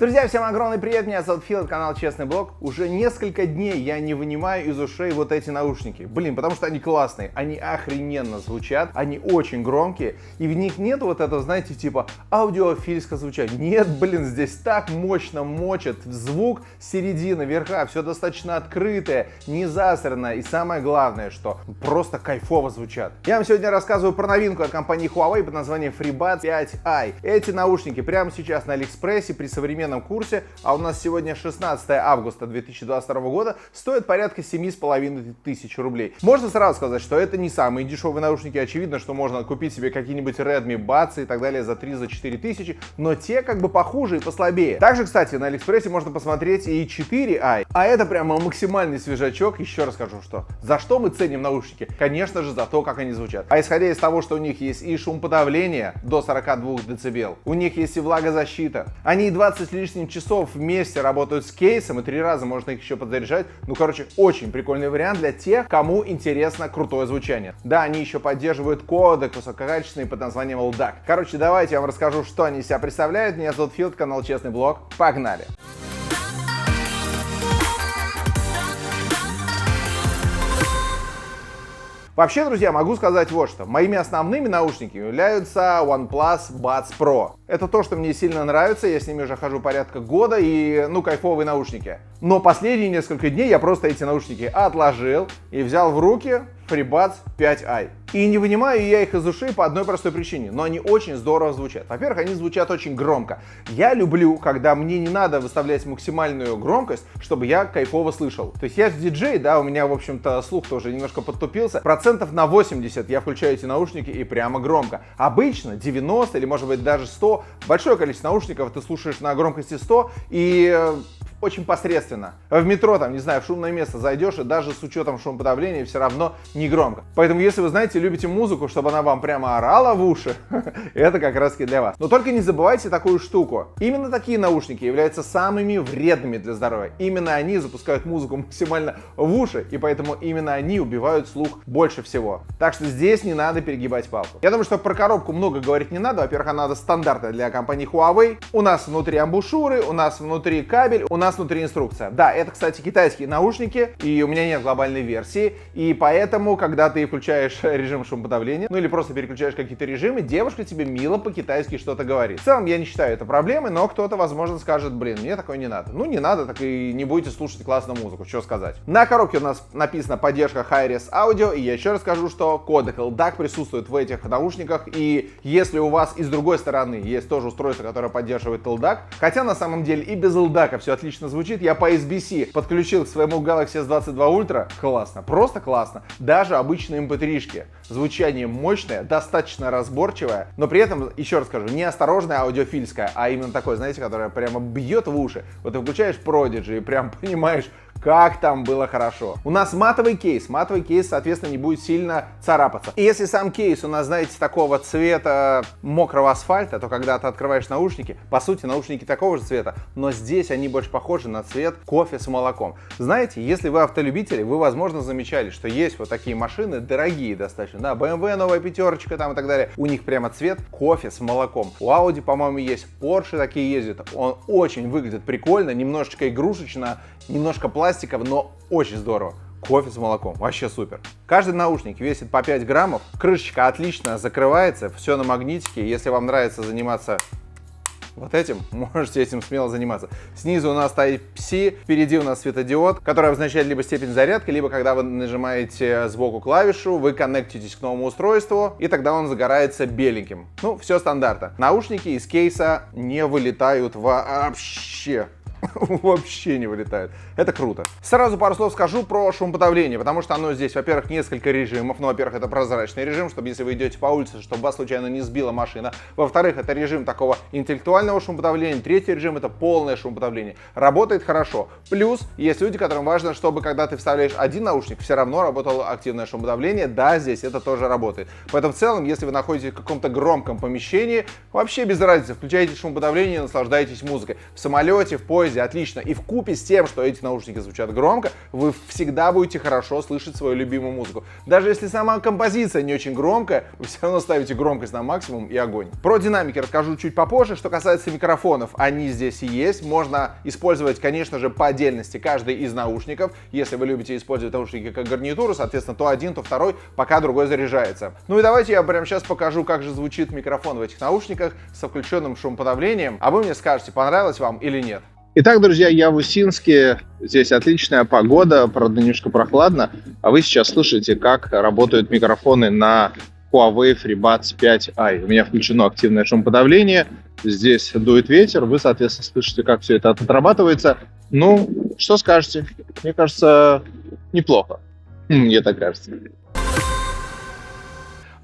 Друзья, всем огромный привет, меня зовут Фил, это канал Честный Блог. Уже несколько дней я не вынимаю из ушей вот эти наушники. Потому что они классные, они охрененно звучат, они очень громкие, и в них нет вот этого, знаете, типа аудиофильского звучания. Нет, здесь так мощно мочат звук с середины, верха, все достаточно открытое, не засранное, и самое главное, что просто кайфово звучат. Я вам сегодня рассказываю про новинку от компании Huawei под названием FreeBuds 5i. Эти наушники прямо сейчас на Алиэкспрессе при современном курсе, а у нас сегодня 16 августа 2022 года, стоят порядка 7500 рублей. Можно сразу сказать, что это не самые дешевые наушники. Очевидно, что можно купить себе какие-нибудь Redmi Buds и так далее за 3-4 тысячи, но те как бы похуже и послабее. Также, кстати, на Алиэкспрессе можно посмотреть и 4i, а это прямо максимальный свежачок. Еще раз скажу, что за что мы ценим наушники? Конечно же, за то, как они звучат. А исходя из того, что у них есть и шумоподавление до 42 дБ, у них есть и влагозащита, они и 20 с лишним часов вместе работают с кейсом, и 3 раза можно их еще подзаряжать. Очень прикольный вариант для тех, кому интересно крутое звучание. Да, они еще поддерживают кодек высококачественный под названием LDAC. Давайте я вам расскажу, что они из себя представляют. Меня зовут Фил, канал Честный Блог. Погнали! Вообще, друзья, могу сказать вот что. Моими основными наушниками являются OnePlus Buds Pro. Это то, что мне сильно нравится, я с ними уже хожу порядка года, и, кайфовые наушники. Но последние несколько дней я просто эти наушники отложил и взял в руки FreeBuds 5i. И не вынимаю я их из ушей по одной простой причине, но они очень здорово звучат. Во-первых, они звучат очень громко. Я люблю, когда мне не надо выставлять максимальную громкость, чтобы я кайфово слышал. То есть я же диджей, да, у меня, в общем-то, слух тоже немножко подтупился. Процентов на 80 я включаю эти наушники и прямо громко. Обычно 90 или, может быть, даже 100, большое количество наушников ты слушаешь на громкости 100 и очень посредственно. В метро, в шумное место зайдешь, и даже с учетом шумоподавления все равно не громко. Поэтому, если вы, любите музыку, чтобы она вам прямо орала в уши, это как раз таки для вас. Но только не забывайте такую штуку. Именно такие наушники являются самыми вредными для здоровья. Именно они запускают музыку максимально в уши, и поэтому именно они убивают слух больше всего. Так что здесь не надо перегибать палку. Я думаю, что про коробку много говорить не надо. Во-первых, она стандартная для компании Huawei. У нас внутри амбушюры, у нас внутри кабель, у нас внутри инструкция. Да, это, кстати, китайские наушники, и у меня нет глобальной версии, и поэтому, когда ты включаешь режим шумоподавления, или просто переключаешь какие-то режимы, девушка тебе мило по-китайски что-то говорит. В целом, я не считаю это проблемой, но кто-то, возможно, скажет, мне такое не надо. Не надо, так и не будете слушать классную музыку, что сказать. На коробке у нас написано поддержка Hi-Res Audio, и я еще раз скажу, что кодек LDAC присутствует в этих наушниках, и если у вас и с другой стороны есть тоже устройство, которое поддерживает LDAC, хотя на самом деле и без LDAC все отлично звучит, я по SBC подключил к своему Galaxy S22 Ultra, классно, просто классно, даже обычные MP3-шки. Звучание мощное, достаточно разборчивое, но при этом, еще раз скажу, не осторожное аудиофильское, а именно такое, которое прямо бьет в уши. Вот ты включаешь Prodigy и прям понимаешь, как там было хорошо. У нас матовый кейс, соответственно, не будет сильно царапаться. И если сам кейс у нас, такого цвета мокрого асфальта, то когда ты открываешь наушники, по сути, наушники такого же цвета, но здесь они больше похожи на цвет кофе с молоком. Знаете, если вы автолюбители, вы, возможно, замечали, что есть вот такие машины, дорогие достаточно, да, BMW, новая пятерочка там и так далее, у них прямо цвет кофе с молоком. У Audi, по-моему, есть, Porsche такие ездят, он очень выглядит прикольно, немножечко игрушечно, немножко пластиковый, но очень здорово. Кофе с молоком, вообще супер. Каждый наушник весит по 5 граммов, крышечка отлично закрывается, все на магнитике. Если вам нравится заниматься вот этим, можете этим смело заниматься. Снизу у нас Type-C, впереди у нас светодиод, который обозначает либо степень зарядки, либо когда вы нажимаете сбоку клавишу, вы коннектитесь к новому устройству, и тогда он загорается беленьким. Все стандартно. Наушники из кейса не вылетают вообще. Вообще не вылетает. Это круто. Сразу пару слов скажу про шумоподавление, потому что оно здесь, во-первых, несколько режимов. Во-первых, это прозрачный режим, чтобы если вы идете по улице, чтобы вас случайно не сбила машина. Во-вторых, это режим такого интеллектуального шумоподавления. Третий режим — это полное шумоподавление. Работает хорошо. Плюс есть люди, которым важно, чтобы когда ты вставляешь один наушник, все равно работало активное шумоподавление. Да, здесь это тоже работает. Поэтому в целом, если вы находитесь в каком-то громком помещении, вообще без разницы. Включайте шумоподавление и наслаждайтесь музыкой. В самолете, в поезде, друзья, отлично. И вкупе с тем, что эти наушники звучат громко, вы всегда будете хорошо слышать свою любимую музыку. Даже если сама композиция не очень громкая, вы все равно ставите громкость на максимум и огонь. Про динамики расскажу чуть попозже. Что касается микрофонов, они здесь и есть. Можно использовать, конечно же, по отдельности каждый из наушников. Если вы любите использовать наушники как гарнитуру, соответственно, то один, то второй, пока другой заряжается. Ну и давайте я прямо сейчас покажу, как же звучит микрофон в этих наушниках со включенным шумоподавлением, а вы мне скажете, понравилось вам или нет. Итак, друзья, я в Усинске. Здесь отличная погода, правда, немножко прохладно. А вы сейчас слышите, как работают микрофоны на Huawei FreeBuds 5i. У меня включено активное шумоподавление. Здесь дует ветер. Вы, соответственно, слышите, как все это отрабатывается. Ну, что скажете? Мне кажется, неплохо. Мне так кажется.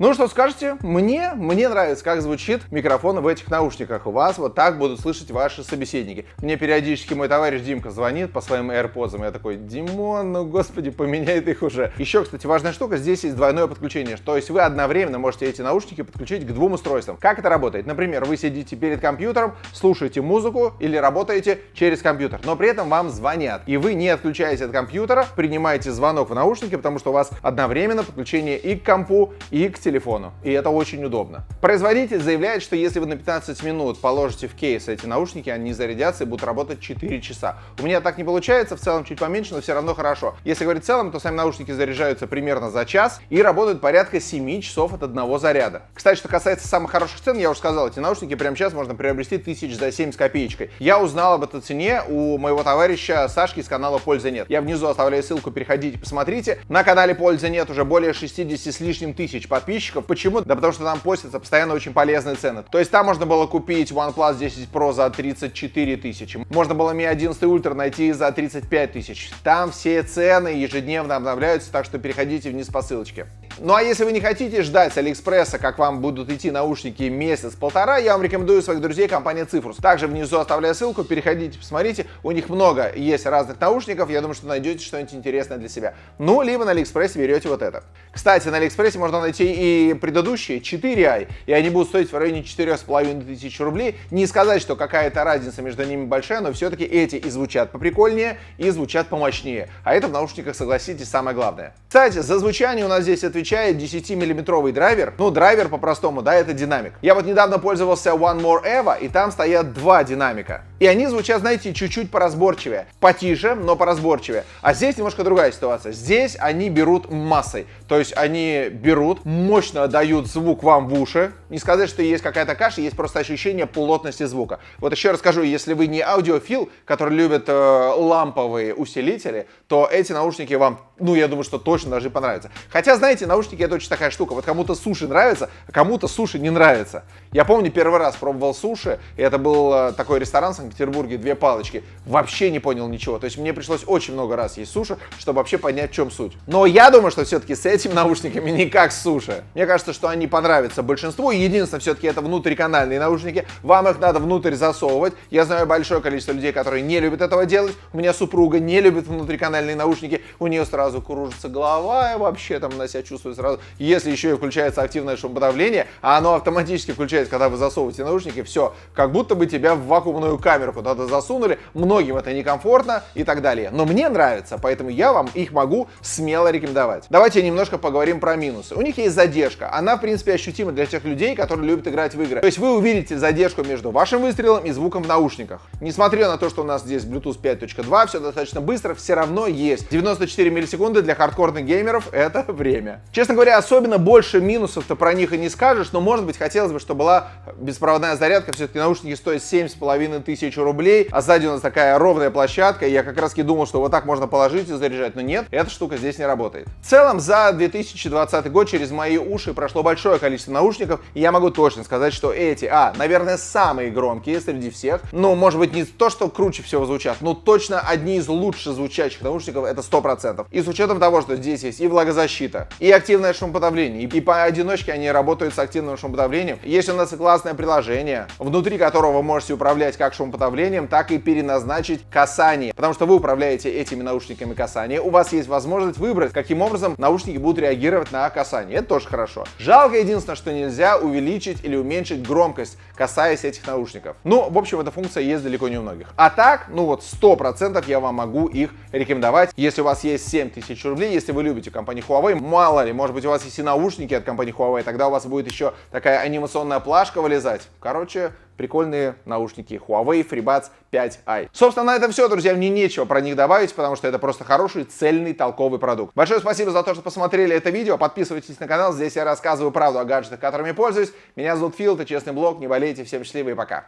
Ну, что скажете? Мне нравится, как звучит микрофон в этих наушниках. У вас вот так будут слышать ваши собеседники. Мне периодически мой товарищ Димка звонит по своим AirPods. Я такой: Димон, ну господи, поменяй их уже. Еще, кстати, важная штука, здесь есть двойное подключение. То есть вы одновременно можете эти наушники подключить к двум устройствам. Как это работает? Например, вы сидите перед компьютером, слушаете музыку или работаете через компьютер, но при этом вам звонят. И вы не отключаете от компьютера, принимаете звонок в наушники, потому что у вас одновременно подключение и к компу, и к телефону. И это очень удобно. Производитель заявляет, что если вы на 15 минут положите в кейс эти наушники, они зарядятся и будут работать 4 часа. У меня так не получается, в целом чуть поменьше, но все равно хорошо. Если говорить в целом, то сами наушники заряжаются примерно за час и работают порядка 7 часов от одного заряда. Кстати, что касается самых хороших цен, я уже сказал, эти наушники прямо сейчас можно приобрести 1000 за 7 с копеечкой. Я узнал об этой цене у моего товарища Сашки из канала «Пользы нет». Я внизу оставляю ссылку, переходите, посмотрите. На канале «Пользы нет» уже более 60 с лишним тысяч подписчиков. Почему? Да потому что там постятся постоянно очень полезные цены. То есть там можно было купить OnePlus 10 Pro за 34 тысячи. Можно было Mi 11 Ultra найти за 35 тысяч. Там все цены ежедневно обновляются, так что переходите вниз по ссылочке. Ну а если вы не хотите ждать с Алиэкспресса, как вам будут идти наушники месяц-полтора, я вам рекомендую своих друзей компания Цифрус. Также внизу оставляю ссылку, переходите, посмотрите. У них много есть разных наушников, я думаю, что найдете что-нибудь интересное для себя. Ну, либо на Алиэкспрессе берете вот это. Кстати, на Алиэкспрессе можно найти и предыдущие 4i, и они будут стоить в районе 4500 рублей. Не сказать, что какая-то разница между ними большая, но все-таки эти и звучат поприкольнее, и звучат помощнее. А это в наушниках, согласитесь, самое главное. Кстати, за звучание у нас здесь отвечает 10-миллиметровый драйвер. Ну, драйвер по-простому, да, это динамик. Я вот недавно пользовался One More Evo, и там стоят два динамика. И они звучат, знаете, чуть-чуть поразборчивее. Потише, но поразборчивее. А здесь немножко другая ситуация. Здесь они берут массой. То есть они берут, мощно дают звук вам в уши. Не сказать, что есть какая-то каша, есть просто ощущение плотности звука. Вот еще раз скажу, если вы не аудиофил, который любит ламповые усилители, то эти наушники вам, ну, я думаю, что точно даже понравятся. Хотя, знаете, наушники — это очень такая штука. Вот кому-то суши нравится, а кому-то суши не нравится. Я помню, первый раз пробовал суши, и это был такой ресторан в Санкт-Петербурге, две палочки. Вообще не понял ничего. То есть мне пришлось очень много раз есть суши, чтобы вообще понять, в чем суть. Но я думаю, что все-таки с этими наушниками не как с суши. Мне кажется, что они понравятся большинству. Единственное, все-таки это внутриканальные наушники. Вам их надо внутрь засовывать. Я знаю большое количество людей, которые не любят этого делать. У меня супруга не любит внутриканальные наушники. У нее сразу кружится голова, и вообще там она себя чувствует сразу. Если еще и включается активное шумоподавление, а оно автоматически включается, когда вы засовываете наушники, все, как будто бы тебя в вакуумную камеру куда-то засунули. Многим это некомфортно и так далее. Но мне нравится, поэтому я вам их могу смело рекомендовать. Давайте немножко поговорим про минусы. У них есть задержка. Она, в принципе, ощутима для тех людей, которые любят играть в игры. То есть вы увидите задержку между вашим выстрелом и звуком в наушниках. Несмотря на то, что у нас здесь Bluetooth 5.2, все достаточно быстро, все равно есть. 94 миллисекунды для хардкорных геймеров — это время. Честно говоря, особенно больше минусов-то про них и не скажешь, но, может быть, хотелось бы, чтобы была беспроводная зарядка. Все-таки наушники стоят 7500 рублей, а сзади у нас такая ровная площадка, и я как раз думал, что вот так можно положить и заряжать, но нет, эта штука здесь не работает. В целом, за 2020 год через мои уши прошло большое количество наушников, и я могу точно сказать, что эти, наверное, самые громкие среди всех. Ну, может быть, не то, что круче всего звучат, но точно одни из лучше звучащих наушников, это 100%. Из с учетом того, что здесь есть и влагозащита, и активное шумоподавление, и поодиночке они работают с активным шумоподавлением. Есть у нас и классное приложение, внутри которого вы можете управлять как шумоподавлением, так и переназначить касание. Потому что вы управляете этими наушниками касания, у вас есть возможность выбрать, каким образом наушники будут реагировать на касание. Это тоже хорошо. Жалко единственное, что нельзя увеличить или уменьшить громкость, касаясь этих наушников. Ну, в общем, эта функция есть далеко не у многих. А так, ну вот 100% я вам могу их рекомендовать. Если у вас есть 7000 рублей, если вы любите компанию Huawei, мало ли, может быть, у вас есть и наушники от компании Huawei, тогда у вас будет еще такая анимационная плашка вылезать. Короче, прикольные наушники Huawei FreeBuds 5i. Собственно, на этом все, друзья. Мне нечего про них добавить, потому что это просто хороший, цельный, толковый продукт. Большое спасибо за то, что посмотрели это видео. Подписывайтесь на канал. Здесь я рассказываю правду о гаджетах, которыми пользуюсь. Меня зовут Фил, это Честный блог. Не болейте. Всем счастливо и пока.